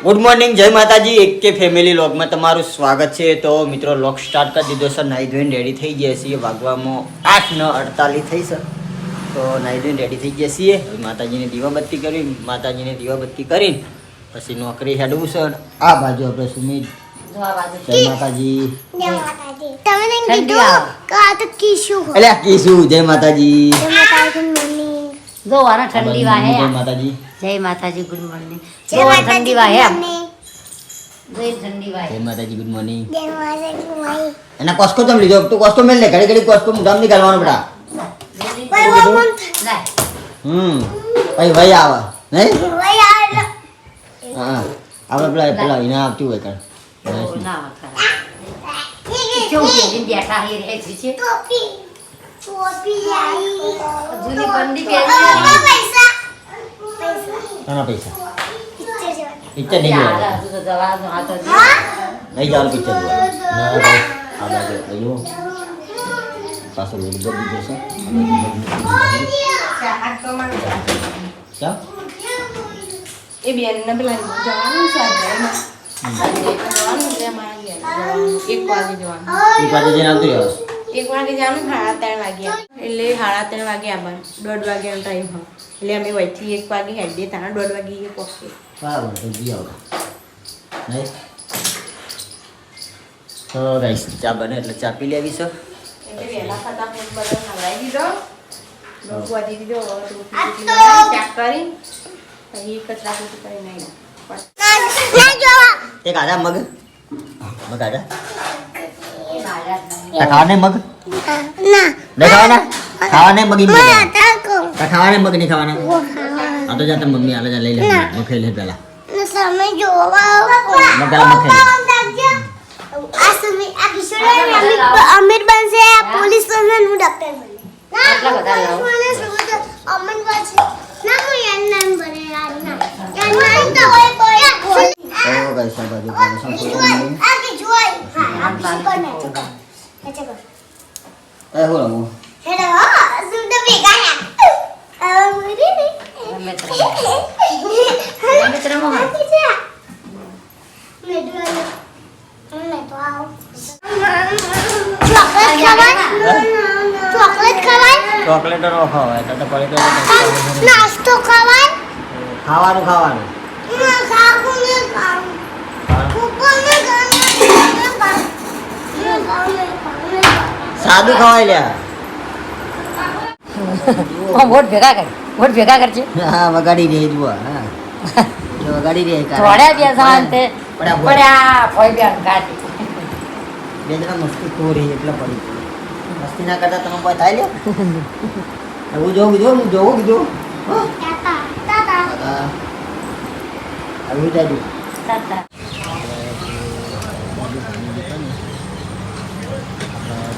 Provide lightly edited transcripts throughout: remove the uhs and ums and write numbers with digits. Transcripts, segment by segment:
Good morning, જય માતાજી. એક કે ફેમિલી લોગમાં તમારું સ્વાગત છે. તો મિત્રો લોગ સ્ટાર્ટ કરી દીધો છે. નાહી ધોઈને રેડી થઈ ગયા છીએ. વાગવામાં 8:48 થઈ છે. તો નાહી ધોઈને રેડી થઈ ગયા છીએ. માતાજીને દીવાબત્તી કરી પછી નોકરી હેડવું છે. આ બાજુ આપણે સુમિત. જય માતાજી. કીશું જય માતાજી. જો આના ઠંડી વાહે. જય માતાજી. જય માતાજી. Good morning. જો આ ઠંડી વાહે. જય ઠંડી વાહે. જય માતાજી. Good morning. એના કોસ્કો તમે લીધો. તું કોસ્કો મેલ લે. ઘડી કોસ્કો મુઢામ નીકળવાનું બેટા. ભાઈ ભાઈ આવા નહીં. હા આપણે પેલા એના આવતી હોય કાં. ઘણા પૈસા પિક્ચર નહીં જવાનું પિક્ચર પાછળ જશે. એ બેન ને પેલા જવાનું જવાનું એક વાગે જવાનું. 1 વાગે જઈને આવતું રહેવાનું. 1 વાગે જવાનું 3:30 વાગ્યા એટલે 3:30 વાગે આવવાનું. 1:30 વાગ્યાનો ટાઈમ હોય એટલે અમે વહીથી 1 વાગે હેડીએ ત્યાં 1:30 વાગે પહોંચીએ. બરાબર તો જી આવો નહીં. તો ગાઈસ ચા બને એટલે ચા પી લેવી છે. એટલે વહેલા ફટાફટ બધા નવડાવી દીધો. વાટી દીધો. ચેક કરી પછી કચરા પોતું કરી નહીં. એક આજા મગ આજા ખાવાને મગ નહીં ખાવાના. ખાવાને મગ ખાવાને મગ નહીં ખાવાના. આ તો જાતે મમ્મી આલે જા લઈ લે. હું ખાઈ લે પેલા અમીર બનશે, પોલીસ બનશે, હું ડોક્ટર બનશે. ચોકલેટ નો ખવાય તો પડી નાસ્તો ખવાય, ખાવાનું સાદું ખવાય લ્યા. વોટ ભેગા કરજે. હા વગાડી દે જુઓ. હા વગાડી દે. થોડા બે શાંતે પડ્યા કોઈ બે ગાડી બે જણા મસ્તી ખોરી એટલે પડી. મસ્તી ના કરતા તમે કોઈ થાય લે. હું જોઉં કીધું. આવી જાય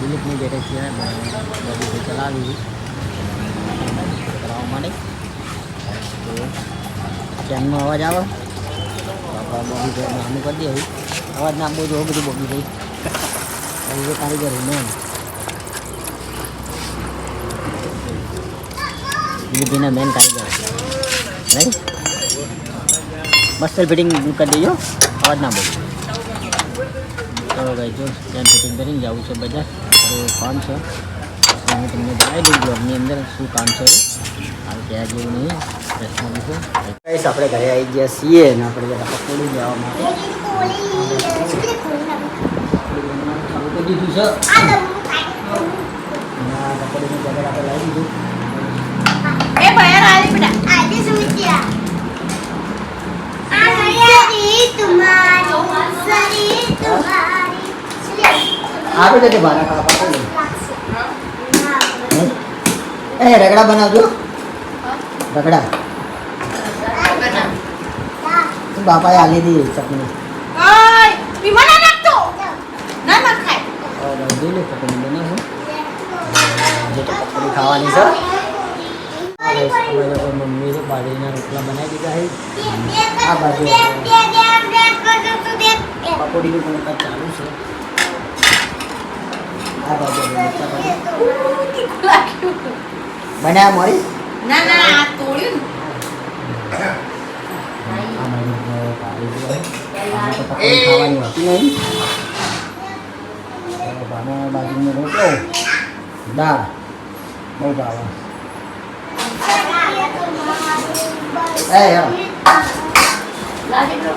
દિલીપની બેઠે છીએ. બગીચો ચલાવી કરાવવા માટે ચેનનો અવાજ આવે તો આપણે બગીચો નાનું કરી દઈએ. અવાજ ના આપવો જોઈએ બધું બગીચો બગીચો કારીગર મેન દિલીપીના મેન કારીગર નહીં. મસ્ત ફિટિંગ કરી દેજો. અવાજ ના બોલો. તો ભાઈ જો ત્યાં ફિટિંગ કરીને જવું છે બજાર. તો કામ છે હું તમને જણાવી દઉં બ્લોગની અંદર શું કામ છે. હાલ ત્યાં જેવું નહીં પ્રશ્ન છે. આપણે ઘરે આવી ગયા છીએ ને આપણે જરા પકોડી જવા માટે ચાલુ કરી દીધું છે. પકોડીનું જગર આપણે લાવી દીધું. એ ભાઈ આલી બેટા આપી દે ભાડા ખાવા પકોડી. એ રગડા બનાવજો. રગડા બાપાએ આલી દી ચટણી. પકોડી બનાવો જે તો પકોડી ખાવાની છે. મમ્મી તો બાજરીના રોટલા બનાવી દીધા છે. આ બાજુ પકોડીનું કામકાજ ચાલુ છે. આ બાજુ બનાવ્યા મોરી ના આ તોડ્યું આ મારી પકોડી ખાવાની હોતી નહીં. ભાને બાજરીનો રોટલો દાળ બહુ ભાવે. એ યાર લાગે તો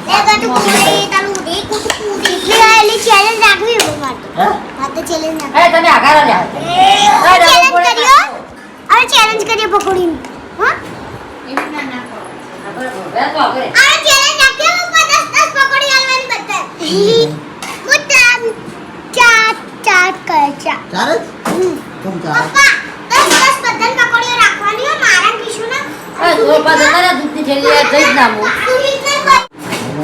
એ ગટુ પૂરી તારું એક કુટ પૂરી એટલે ચેલેન્જ રાખવી હોય મારે હે હા તો ચેલેન્જ એ તમે આઘારો લ્યા ચેલેન્જ કરીએ હવે ચેલેન્જ કરીએ પકોડીની હા એવી ના નાખો. બેસ તો કરે હવે ચેલેન્જ રાખીએ 50 પકોડી આલવાની બધા હું ચાર કરે ચા ચાર જ કેમ ચાર પપ્પા 10 બધાને પકોડીઓ રાખવાની હોય મારા કિશુને એ જોર પા જતા દૂધની થેલી જઈ જ ના મો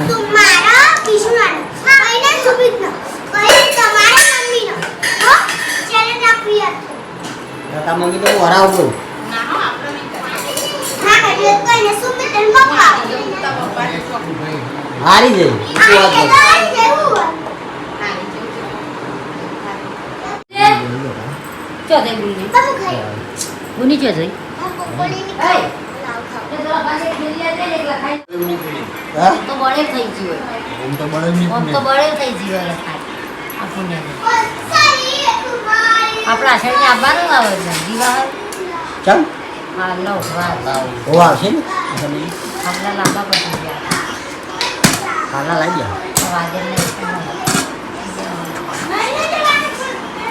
તમારા કિશુના કઈને સુબિતનો કઈ તમારા મમ્મીનો હો ચેલેન્જ રાખવી હતી તારા મમ્મી તો હું હરાવું ના હો, આપણે નહીં કરીએ. ના કરીએ કઈને સુબિત અને પપ્પા તો પપ્પાને ચોકડી. હારી જઈ શું વાત કરું? આ જેવું હારી જેવું ચો દે બુની તમે ખાઈ બુની ચો જઈ પકોડીની એ લાવ ખાવ તે જરા પાસે થેલી દે એકલા ખાઈ હા તો બળે થઈ ગયું હું તો બળે નહીં આમ તો બળે થઈ ગયું એટલે ખાઈ આપણને સારી તમારી આપણા શરીરને આવવાનું આવે છે દીવા ચાલ હા લો વાહ ઓ આવશે ને આપણા લાંબા પડી ગયા ખાના લાવી ગયા વાગે નહીં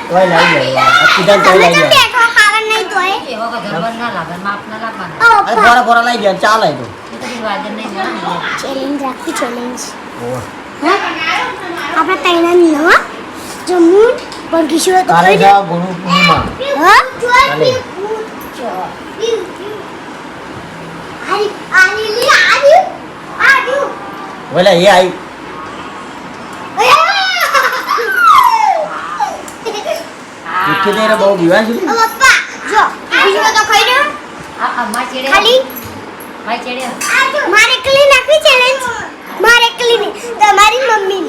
તોય લાવી ગયા અક્કીદાન તોય તમે લાવી તો ગયા બેઠો ખાવા નહીં તોય એવો કે જબર ના લાગે માપ ના લાગવાનું ઓ અરે ફોરા ફોરા લાવી ગયા ચાલ આવી તો એ તો બી વાગે નહીં મળે ચેલેન્જ રાખી ચેલેન્જ ઓહ આપણે તૈના નહીં હો જમવું પણ કિશોર તો કાલે કરી જા ગુરુ પૂર્ણિમા હા કાલે બોલે એ આવી ઉઠી દે રે બહુ બીવાય છે પપ્પા જો કિશોર તો ખાઈ રહ્યો આ માં ચેડે ખાલી ભાઈ ચેડે મારે એકલી નાખવી ચેલેન્જ મારે એકલી નહીં તમારી મમ્મી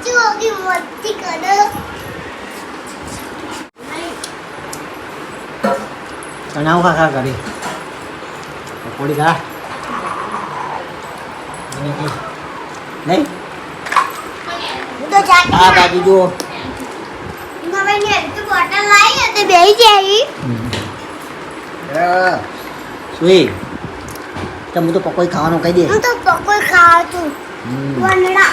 જોગી મોતી કરો તણાવ ખા કરી પકોડી ખા નહીં હું તો જાતે આ બાજુ જુઓ મમ્મીને તો બોટલ લાવી હતી બેહી જાય સુઈ તો હું તો પકોડી ખાવાનું કહી દે હું તો પકોડી ખાવા છું વનડા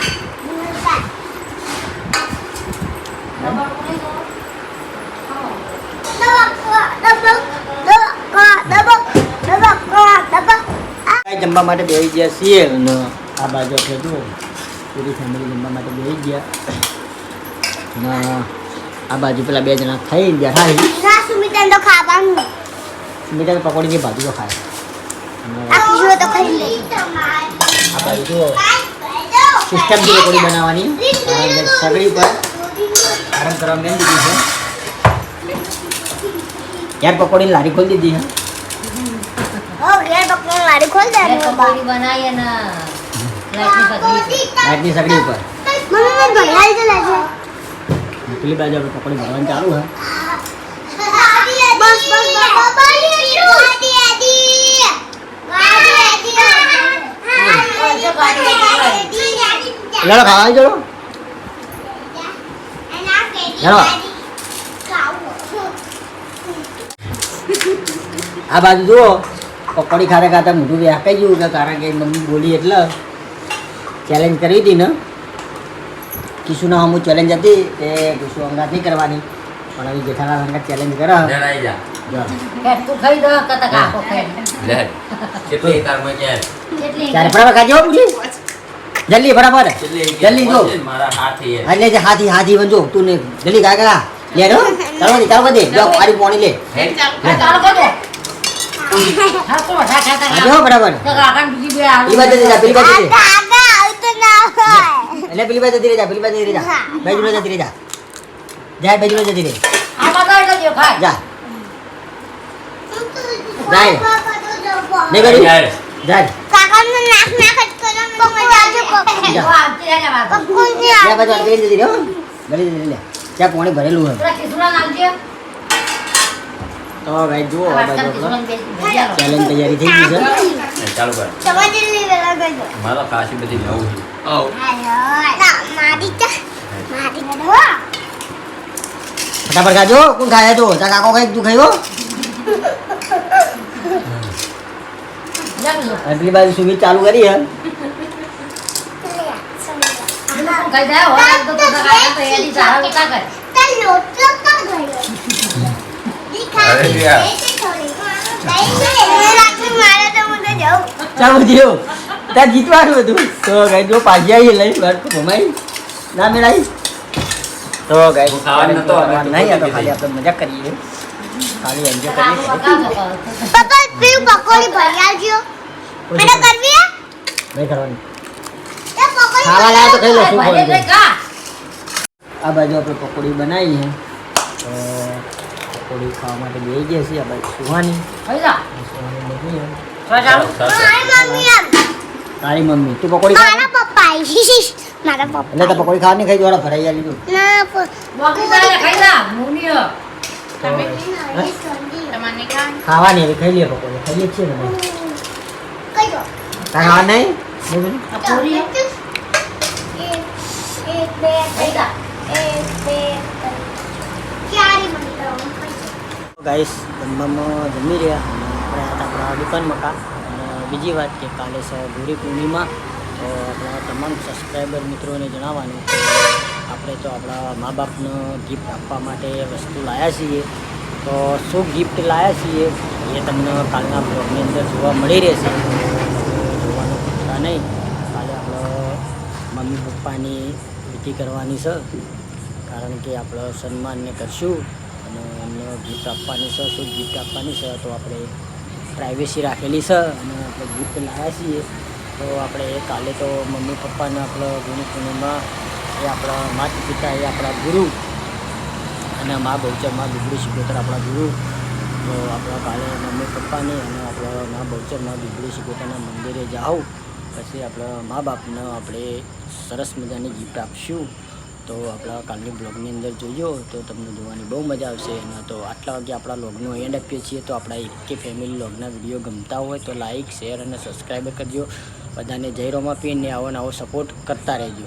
જમવા માટે બેસી ગયા છીએ અને આ બાજુ આપણે જુઓ પૂરી ફેમિલી જમવા માટે બેસી ગયા અને આ બાજુ પેલા બે જણા ખાઈ બેઠા છે ના સુમિતા તો ખાવાનું મીઠા તો પકોડીની ભાજી તો ખાય આ અને કિશોર તો ખાઈ લે આ બાજુ જુઓ સિસ્ટમથી પકોડી બનાવવાની આ અંદર સગડી પર ગરમ કરવા મેં દીધી છે યાર પકોડીની લારી ખોલી દીધી છે ઓ ઘેર પકોડી મારી ખોલ દે એ પકોડી બનાવી અને લાઈટની પકડી લાઈટની સગડી ઉપર મમ્મી મને ભણાઈ દે લાગે પેલી બાજુ આપણે પકોડી ભરવાનું ચાલુ છે બસ લડો ખાવા આવી ચલો આ બાજુ જુઓ પકોડી ખાતા ખાતા મોઢું વ્યાકાઈ ગયું કે કારણ કે મમ્મી બોલી એટલે ચેલેન્જ કરી હતી ને કિશુના હમું ચેલેન્જ હતી કે કિશુ અંગાત નહીં કરવાની પણ હવે જેઠાલાલ અંગાત ચેલેન્જ કરે જો. તું ખાઈ દો કતા કાકો ખાઈ કેટલી તારમાં ક્યાં કેટલી ચારે બરાબર ખાજો પૂછી જલ્દી બરાબર જલ્દી જો મારા હાથી હા લે હાથી હાથી વંજો તું ને જલ્દી કા કા લે રો ચાલો દે જો આરી પોણી લે ચાલો કરો હા તો ઠા ઠા હા જો બરાબર તો કાકા બીજી બે પેલી બાજુ જતી જા પેલી બાજુ જતી જા. આગા આવ તો ના હોય એટલે પેલી બાજુ જતી રહે જા પેલી બાજુ જતી રહે જા બાજુ જતી રહે જા જા બાજુ જતી રહે આ બગાડ કરજો ખાય જા જાય નહીં કર્યું જાય કાકાને નાક નાક જ કરો તો મજા આવશે જા. ઓ આવતી રહે વાત પકોડી જા બાજુ આટલી જતી રહે હો. ગળી જતી લે ત્યાં પોણી ભરેલું હોય થોડા ખીસુડા નાખજે તો ભાઈ જુઓ આ બાજુ આપણો ભજીયા ચેલેન્જ તૈયારી થઈ ગઈ છે ચાલુ કર તમારે જેટલી વેલા કરજો મારો ખાસી બધી નવું છે મારી હો ફટાફટ ખાજો કોણ ખાયા તો તા કાકો ખાઈ તું ખાયો આટલી બાજુ સુમિત ચાલુ કરી હે કઈ જાય હો આમ તો તૈયારી સારા ઉતા કર તાર લોટલો કા ગયો ઈ અરે યાર. મારે તો હું તો જાઉં ચાલો જીઓ ત્યાં જીતવાનું હતું તો ગાઈ જો પાછી આવી લઈ વાર તો ભમાઈ ના મેળાઈ તો ગાઈ હું ખાવાનું નતો, અમે તો નહીં આ તો પકોડી ખાલી આપણે મજાક કરીએ ખાલી એન્જોય કરીએ પપ્પા પેલું પકોડી ભરી આવજો અને કરવી હે નહીં કરવાની એ પકોડી ખાવા લાયા તો ખાઈ લો શું ભાઈ બોલજો રે કા આ બાજુ આપણે પકોડી બનાવી છે તો પકોડી ખાવા માટે બેસી ગયા છીએ આ બાજુ સુહાની ખાઈ જા સુહાની બની છે. ચાલો મારી મમ્મી આમ તારી મમ્મી તું પકોડી ખા મારા પપ્પા આઈ મારા પપ્પા એટલે તો પકોડી ખાવાની ખાઈ જોડા ભરાઈ જાય લીધું ના બાકી તારે ખાઈ જા મુનિયો તમે હે? તમારે ખાવાનું ખાવાની હવે ખાઈ લઈએ પકોડી ખાઈ લઈએ જ છીએ ને ભાઈ કઈ ગયો ખાવા નહીં બોલ. આ પૂરી એક બે ખાઈ જા એક બે ક્યારે મમ્મી તો ગાઈસ જમવામાં જમી રહ્યા અને આપણે હતા આપણા દુકાનમાં કા અને બીજી વાત કે કાલે છે ગુરુ પૂર્ણિમા તો આપણા તમામ સબસ્ક્રાઈબર મિત્રોને જણાવવાનું કે આપણે તો આપણા મા બાપને ગિફ્ટ આપવા માટે વસ્તુ લાવ્યા છીએ તો શું ગિફ્ટ લાવ્યા છીએ એ તમને કાલના બ્લોગની અંદર જોવા મળી રહેશે જોવાનું ભૂલતા નહીં કાલે આપણે મમ્મી પપ્પાની વિધિ કરવાની છે કારણ કે આપણે સન્માનને કરશું અને એમને ગિફ્ટ આપવાની છે શું ગિફ્ટ આપવાની છે તો આપણે પ્રાઇવેસી રાખેલી છે અને આપણે ગિફ્ટ લાવ્યા છીએ તો આપણે કાલે તો મમ્મી પપ્પાને આપણે ગુરુ પૂર્ણિમા એ આપણા માતા પિતા એ આપણા ગુરુ અને મા બહુચર મા બીબડી શિકોતર આપણા ગુરુ તો આપણા કાલે મમ્મી પપ્પાને અને આપણા મા બહુચર મા બીબડી શિકોતરના મંદિરે જાઓ પછી આપણા મા બાપને આપણે સરસ મજાની ગિફ્ટ આપશું તો આપણા કાલની બ્લોગની અંદર જોજો તો તમને જોવાની બહુ મજા આવશે અને તો આટલા વાગે આપણા લોગનો એન્ડ આપીએ છીએ તો આપણા એકે ફેમિલી લોગના વિડીયો ગમતા હોય તો લાઇક શેર અને સબસ્ક્રાઈબ કરજો બધાને જય રોમાપી ને આવો નવો સપોર્ટ કરતા રહેજો.